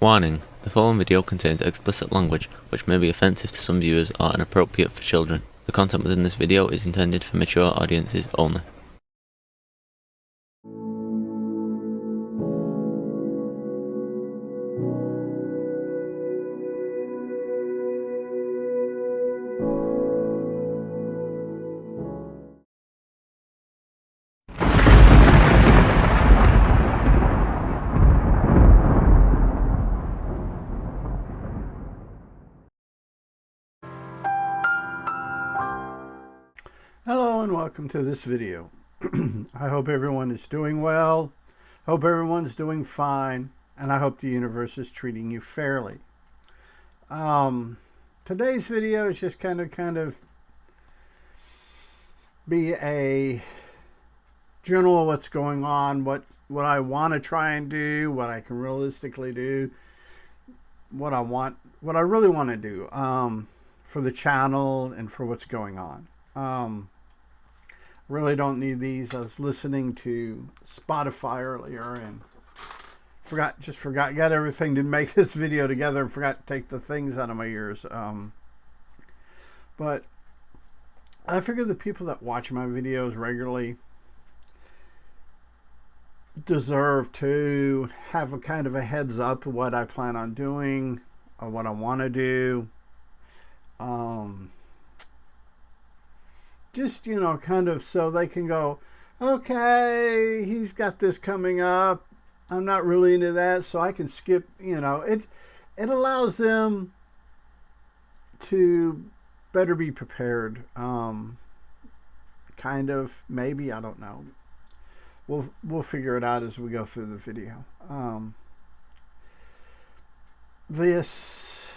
Warning: the following video contains explicit language which may be offensive to some viewers or inappropriate for children. The content within this video is intended for mature audiences only. Hello and welcome to this video. I hope everyone is doing well, hope everyone's doing fine, and I hope the universe is treating you fairly. Today's video is just kind of be a general what's going on, what I want to try and do, what I can realistically do, what I really want to do for the channel and for what's going on. Really don't need these. I was listening to Spotify earlier and got everything to make this video together and forgot to take the things out of my ears. But I figure the people that watch my videos regularly deserve to have a kind of a heads up of what I plan on doing or what I want to do. Just, kind of so they can go, okay, he's got this coming up. I'm not really into that, so I can skip, it allows them to better be prepared. Kind of, maybe, I don't know. We'll figure it out as we go through the video. This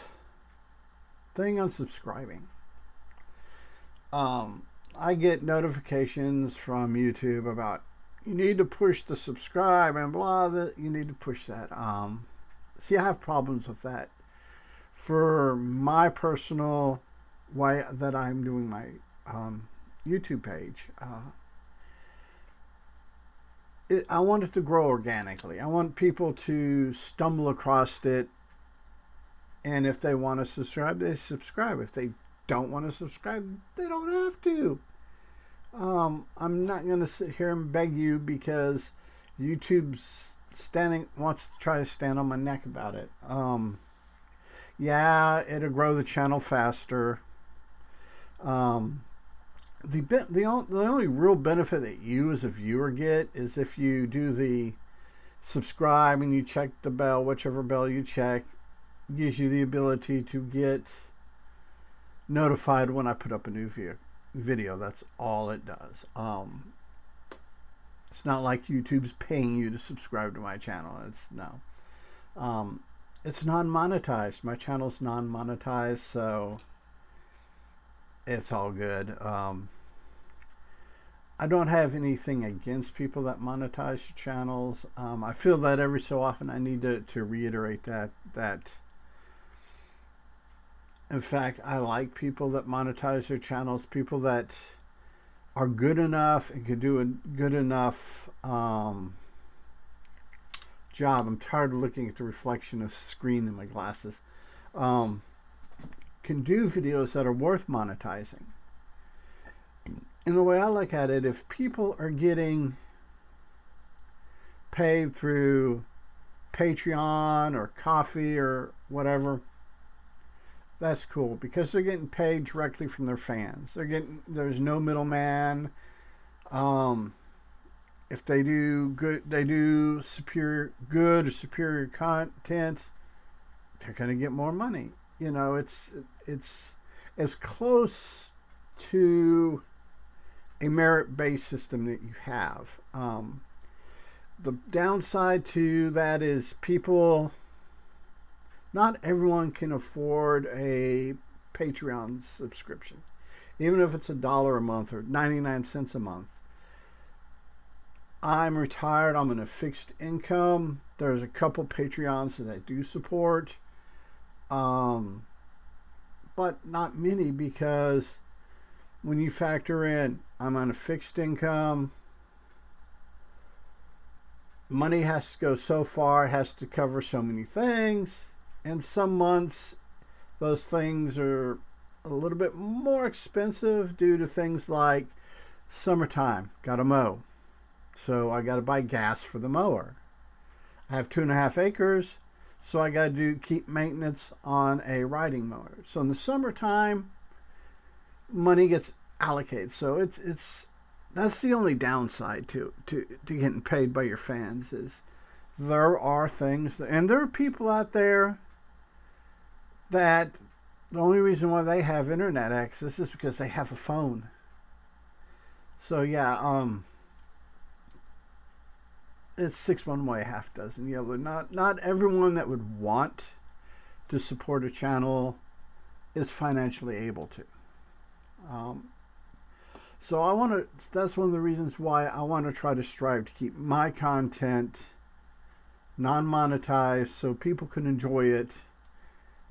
thing on subscribing. I get notifications from YouTube about you need to push the subscribe and blah, you need to push that. See, I have problems with that. For my personal way that I'm doing my YouTube page, I want it to grow organically. I want people to stumble across it, and if they want to subscribe, they subscribe. If they don't want to subscribe, they don't have to. I'm not going to sit here and beg you because YouTube's wants to try to stand on my neck about it. Yeah, it'll grow the channel faster. The only real benefit that you as a viewer get is if you do the subscribe and you check the bell, whichever bell you check, gives you the ability to get notified when I put up a new video. That's all it does. It's not like YouTube's paying you to subscribe to my channel. It's non-monetized. My channel's non-monetized, so it's all good. I don't have anything against people that monetize your channels. I feel that every so often I need to reiterate that in fact, I like people that monetize their channels, people that are good enough and can do a good enough job. I'm tired of looking at the reflection of the screen in my glasses. Can do videos that are worth monetizing. And the way I look at it, if people are getting paid through Patreon or Coffee or whatever, that's cool because they're getting paid directly from their fans. There's no middleman. If they do superior content, they're going to get more money. It's as close to a merit-based system that you have. The downside to that is not everyone can afford a Patreon subscription, even if it's $1 a month or 99 cents a month. I'm retired. I'm in a fixed income. There's a couple Patreons that I do support, but not many because when you factor in I'm on a fixed income, money has to go so far, it has to cover so many things, and some months those things are a little bit more expensive due to things like summertime, gotta mow, so I gotta buy gas for the mower. I have 2.5 acres, so I gotta keep maintenance on a riding mower. So in the summertime, money gets allocated. So it's that's the only downside to getting paid by your fans, is there are things and there are people out there that the only reason why they have internet access is because they have a phone. So yeah, it's 6 one way, half dozen the other. Not everyone that would want to support a channel is financially able to. So I want to. That's one of the reasons why I want to try to strive to keep my content non-monetized, so people can enjoy it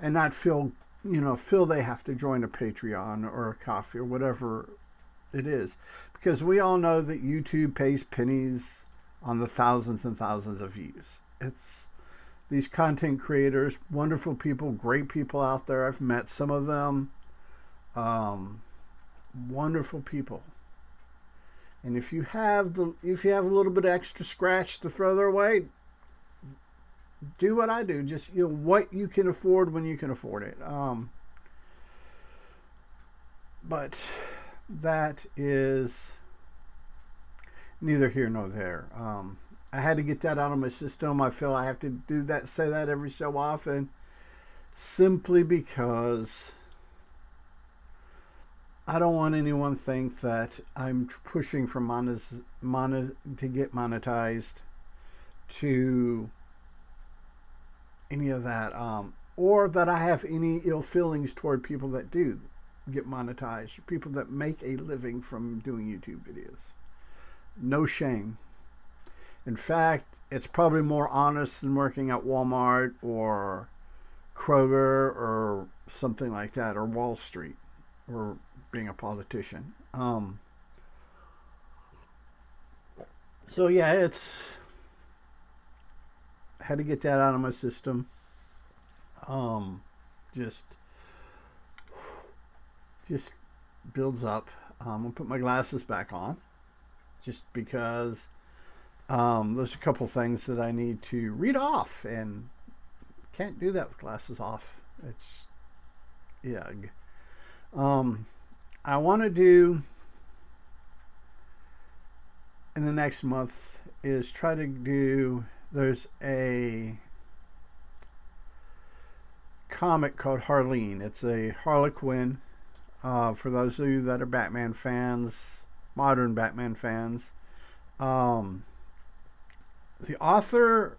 and not feel they have to join a Patreon or a Coffee or whatever it is, because we all know that YouTube pays pennies on the thousands and thousands of views. It's these content creators, wonderful people, great people out there. I've met some of them. Wonderful people. And if you have a little bit of extra scratch to throw their way, do what I do. Just what you can afford when you can afford it. But that is neither here nor there. I had to get that out of my system. I feel I have to say that every so often, simply because I don't want anyone to think that I'm pushing for to get monetized, to any of that, or that I have any ill feelings toward people that do get monetized, or people that make a living from doing YouTube videos. No shame. In fact, it's probably more honest than working at Walmart or Kroger or something like that, or Wall Street, or being a politician. So yeah, had to get that out of my system. Just builds up. I'm gonna put my glasses back on, just because there's a couple things that I need to read off, and can't do that with glasses off. It's yuck. I want to do in the next month is try to do, there's a comic called Harleen. It's a Harlequin. For those of you that are Batman fans, modern Batman fans, the author,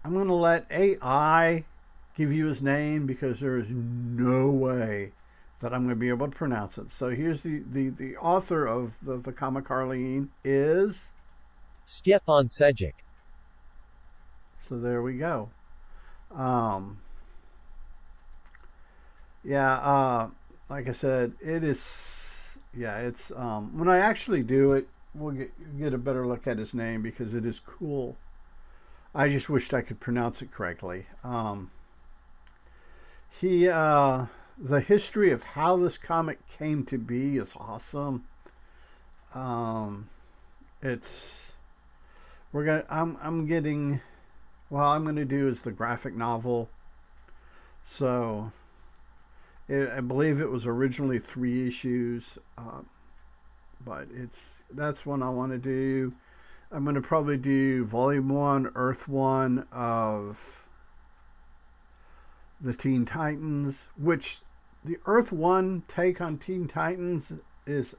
I'm going to let AI give you his name, because there is no way that I'm going to be able to pronounce it. So here's the author of the comic Harleen is Stjepan Sejic. So there we go. Like I said, it is, it's when I actually do it, we'll get a better look at his name, because it is cool. I just wished I could pronounce it correctly. The history of how this comic came to be is awesome. I'm gonna do is the graphic novel. So I believe it was originally 3 issues, but that's one I want to do. I'm going to probably do Volume 1, Earth 1 of the Teen Titans, which the Earth 1 take on Teen Titans is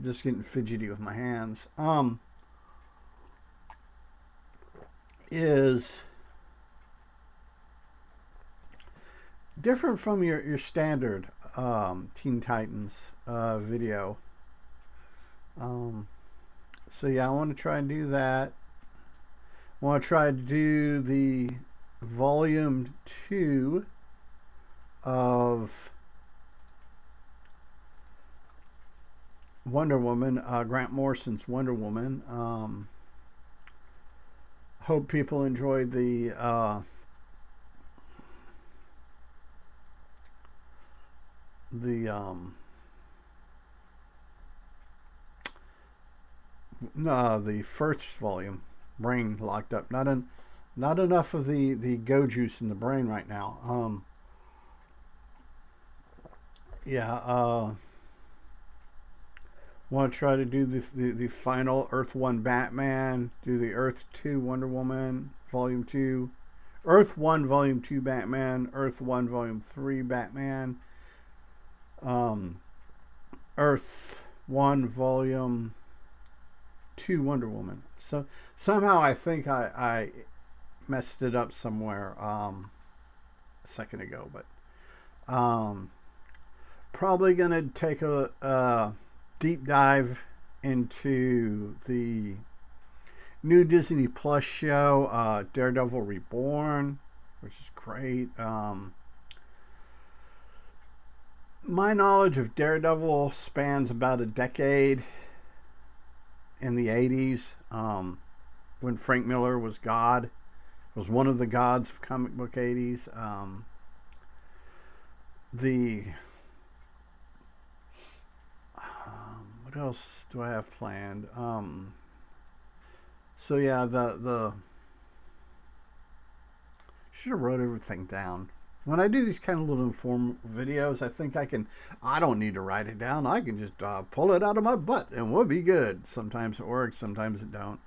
just getting fidgety with my hands. Is different from your standard Teen Titans video. So yeah, I want to try and do that. I want to try to do the Volume 2 of Wonder Woman, Grant Morrison's Wonder Woman. Hope people enjoyed the first volume. Brain locked up. Not enough of the go juice in the brain right now. Want to try to do the final Earth 1 Batman, do the Earth 2 Wonder Woman, Volume 2, Earth 1 Volume 2 Batman, Earth 1 Volume 3 Batman, Earth 1 Volume 2 Wonder Woman. So somehow I think I messed it up somewhere a second ago, but probably gonna take a deep dive into the new Disney Plus show, Daredevil Reborn, which is great. My knowledge of Daredevil spans about a decade. In the 80s, when Frank Miller was God, was one of the gods of comic book 80s. What else do I have planned? So yeah, should have wrote everything down. When I do these kind of little informal videos, I think I don't need to write it down. I can just pull it out of my butt and we'll be good. Sometimes it works, sometimes it don't.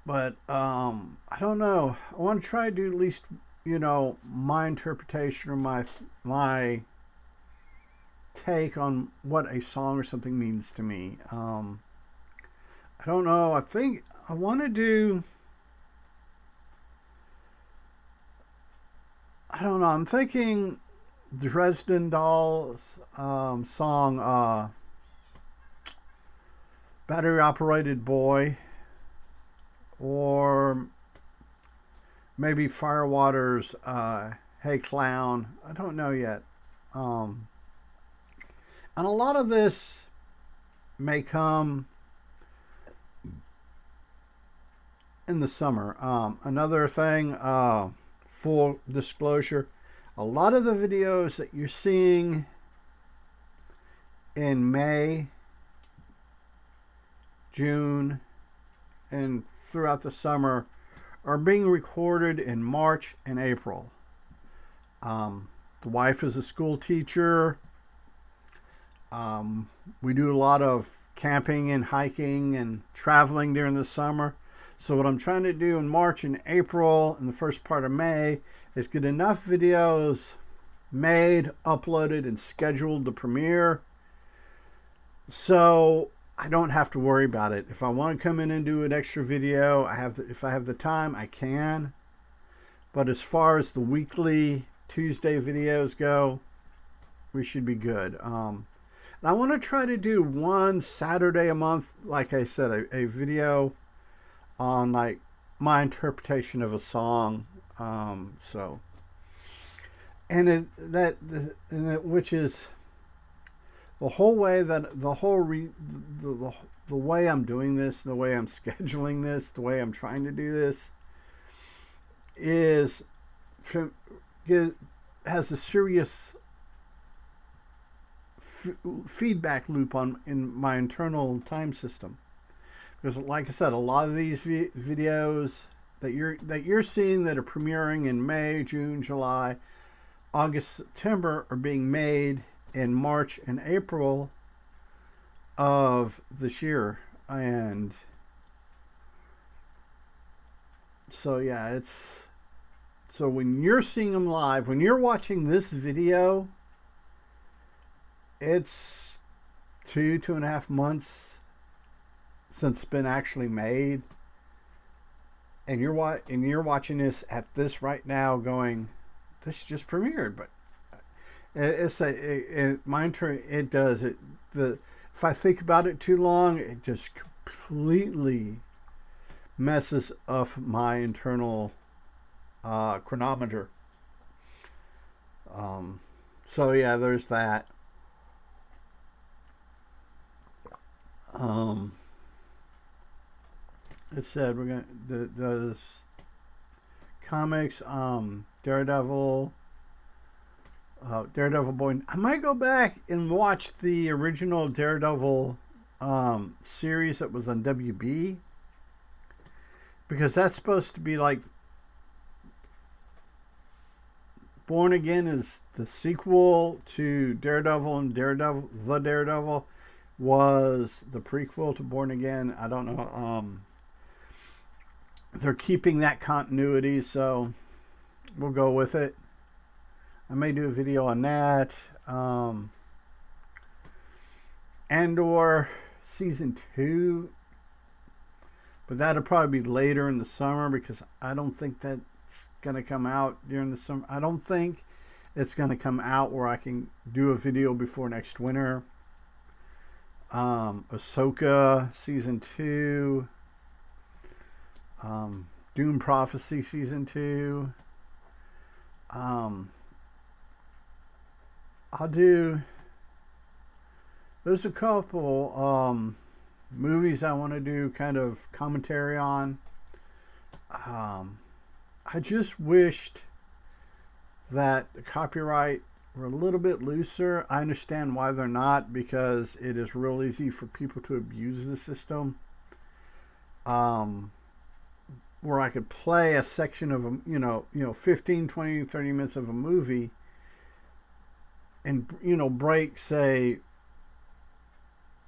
But I don't know. I want to try to do at least, my interpretation or my take on what a song or something means to me. I don't know. I think I want to do... I don't know. I'm thinking Dresden Dolls song, Battery Operated Boy, or maybe Firewater's Hey Clown. I don't know yet. And a lot of this may come in the summer. Another thing, full disclosure, a lot of the videos that you're seeing in May, June, and throughout the summer are being recorded in March and April. The wife is a school teacher. We do a lot of camping and hiking and traveling during the summer. So what I'm trying to do in March and April and the first part of May is get enough videos made, uploaded, and scheduled to premiere, so I don't have to worry about it. If I want to come in and do an extra video, if I have the time, I can. But as far as the weekly Tuesday videos go, we should be good. And I want to try to do one Saturday a month, like I said, a video on like my interpretation of a song. Which is the whole way that the way I'm doing this, the way I'm scheduling this, the way I'm trying to do this has a serious feedback loop in my internal time system. Because like I said, a lot of these videos that you're seeing that are premiering in May, June, July, August, September are being made in March and April of this year. And so yeah, so when you're seeing them live, when you're watching this video, it's 2.5 months since it's been actually made, and you're watching this at this right now, going, this just premiered. But if I think about it too long, it just completely messes up my internal chronometer. So yeah, there's that. It said we're gonna does comics, Daredevil, Daredevil Boy. I might go back and watch the original Daredevil series that was on WB, because that's supposed to be like Born Again is the sequel to Daredevil, and Daredevil was the prequel to Born Again. I don't know. They're keeping that continuity, so we'll go with it. I may do a video on that. Andor season 2, but that'll probably be later in the summer, because I don't think that's going to come out during the summer. I don't think it's going to come out where I can do a video before next winter. Ahsoka season 2, Doom Prophecy season 2. I'll do, there's a couple movies I want to do kind of commentary on. I just wished that the copyright were a little bit looser. I understand why they're not, because it is real easy for people to abuse the system. Where I could play a section of a 15, 20, 30 minutes of a movie and break, say,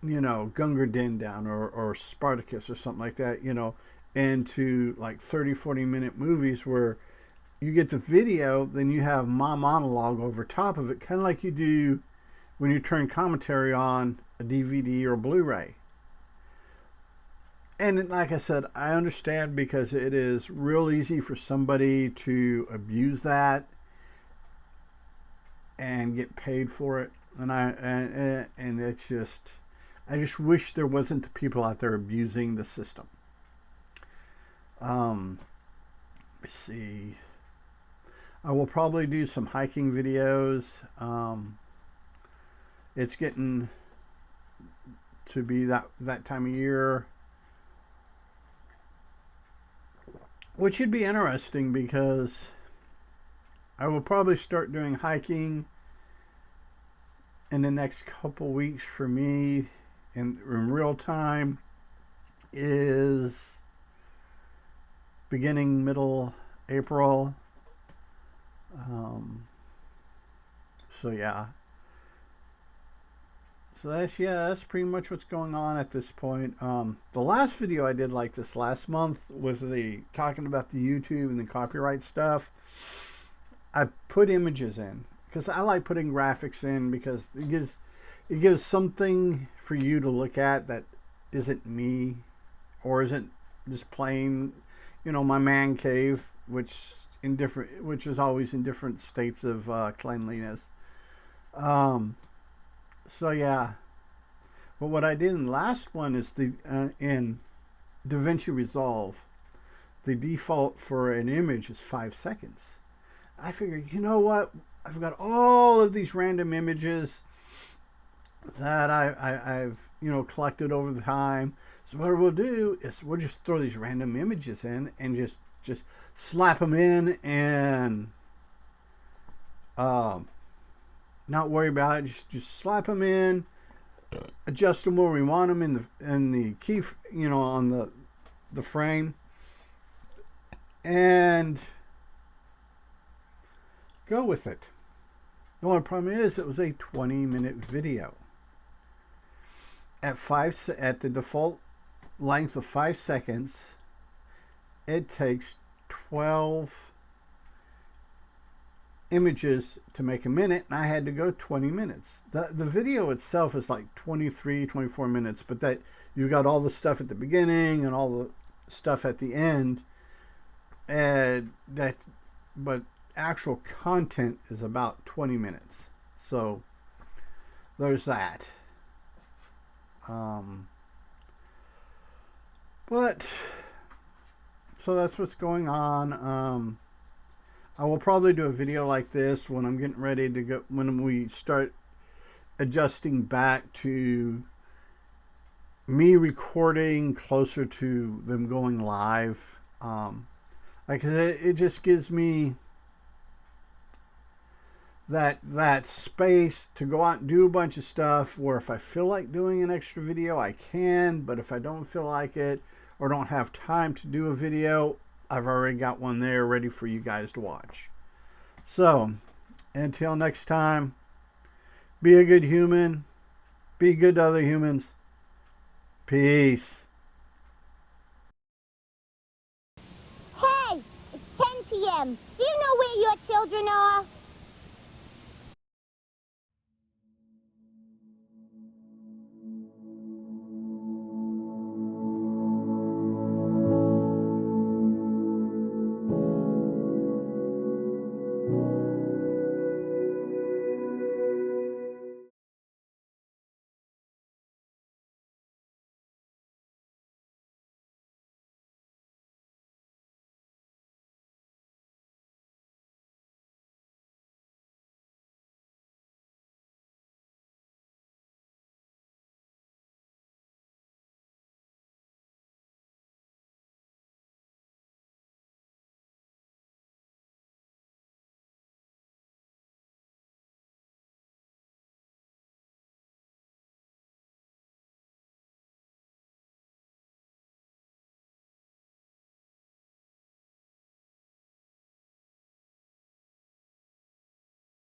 Gunga Din down or Spartacus or something like that, into like 30, 40-minute movies where you get the video, then you have my monologue over top of it, kind of like you do when you turn commentary on a DVD or Blu-ray. And like I said, I understand, because it is real easy for somebody to abuse that and get paid for it. And it's just, I just wish there wasn't the people out there abusing the system. Let's see. I will probably do some hiking videos. It's getting to be that time of year, which should be interesting, because I will probably start doing hiking in the next couple weeks. For me, in real time, is beginning middle April. So yeah. So that's pretty much what's going on at this point. The last video I did like this last month was talking about the YouTube and the copyright stuff. I put images in, because I like putting graphics in, because it gives something for you to look at that isn't me, or isn't just plain, my man cave, which is always in different states of cleanliness. So yeah, but what I did in the last one is in DaVinci Resolve, the default for an image is 5 seconds. I figured, you know what? I've got all of these random images that I've collected over the time. So what we'll do is we'll just throw these random images in and just slap them in, and not worry about it. Just slap them in, adjust them where we want them in the key, on the frame, and go with it. The only problem is it was a 20-minute video. At the default length of 5 seconds, it takes 12 images to make a minute, and I had to go 20 minutes. The video itself is like 23, 24 minutes, but that you got all the stuff at the beginning and all the stuff at the end, and but actual content is about 20 minutes. So there's that. But so that's what's going on. I will probably do a video like this when I'm getting ready to go, when we start adjusting back to me recording closer to them going live. Like it just gives me that space to go out and do a bunch of stuff where if I feel like doing an extra video, I can, but if I don't feel like it or don't have time to do a video, I've already got one there ready for you guys to watch. So until next time, be a good human, be good to other humans. Peace. Hey, it's 10 p.m. Do you know where your children are?